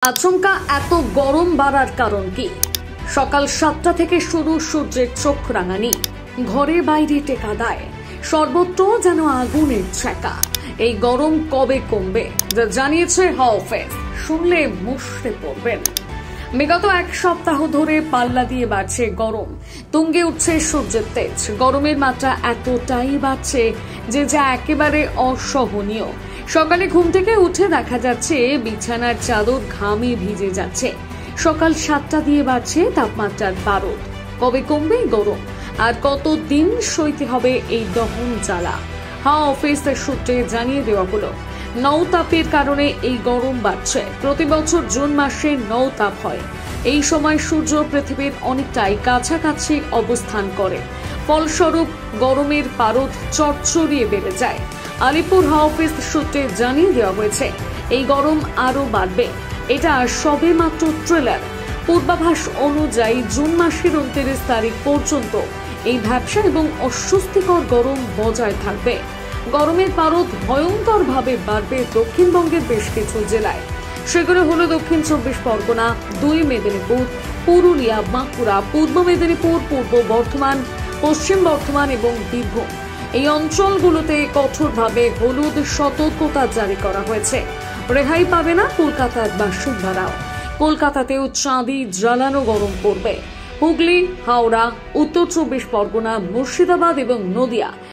আচমকা এত গরম বাড়ার কারণ কি? সকাল 7টা থেকে শুরু সূর্যের চোখ রাঙানি, ঘরে বাইরে টেকা দেয়, সর্বত্র যেন আগুনের ছ্যাঁকা। এই গরম কবে কমবে যা জানিয়েছে হাওয়া অফিস, শুনলে মুষড়ে পড়বেন। বিগত এক সপ্তাহ ধরে পাল্লা দিয়ে বাড়ছে গরম, তুঙ্গে উঠছে সূর্যের তেজ। গরমের মাত্রা এতটাই বাড়ছে যে যা একেবারে অসহনীয়। সকালে ঘুম থেকে উঠে দেখা যাচ্ছে বিছানার চাদর ঘামে ভিজে যাচ্ছে। সকাল 7টা দিয়ে বাড়ছে তাপমাত্রার পারদ। কবে কমবে গরম, আর কতদিন সইতে হবে এই দহন জ্বালা? হাওয়া অফিসের সূত্রে জানিয়ে দেওয়া হলো, নৌতাপের কারণে এই গরম বাড়ছে। প্রতি বছর জুন মাসে নৌতাপ হয়। এই সময় সূর্য পৃথিবীর অনেকটাই কাছাকাছি অবস্থান করে, ফলস্বরূপ গরমের পারদ চড়চড়িয়ে বেড়ে যায়। আলিপুর হাওয়া অফিস সূত্রে জানিয়ে দেওয়া হয়েছে, এই গরম আরো বাড়বে। এটা সবে মাত্র ট্রেলার। পূর্বাভাস অনুযায়ী জুন মাসের 29 তারিখ পর্যন্ত এই ভ্যাপসা এবং অস্বস্তিকর গরম বজায় থাকবে। গরমের পারদ ভয়ঙ্করভাবে বাড়বে দক্ষিণবঙ্গের বেশ কিছু জেলায়। সেগুলো হলো দক্ষিণ 24 পরগনা, 2 মেদিনীপুর, পুরুলিয়া, বাঁকুড়া, পূর্ব মেদিনীপুর, পূর্ব বর্ধমান, পশ্চিম বর্ধমান এবং বীরভূম। এই অঞ্চলগুলোতে কঠোরভাবে হলুদ সতর্কতা জারি করা হয়েছে। রেহাই পাবে না কলকাতার বাসিন্দারাও। কলকাতাতেও চাঁদি জ্বালানো গরম পড়বে। হুগলি, হাওড়া, উত্তর 24 পরগনা, মুর্শিদাবাদ এবং নদিয়া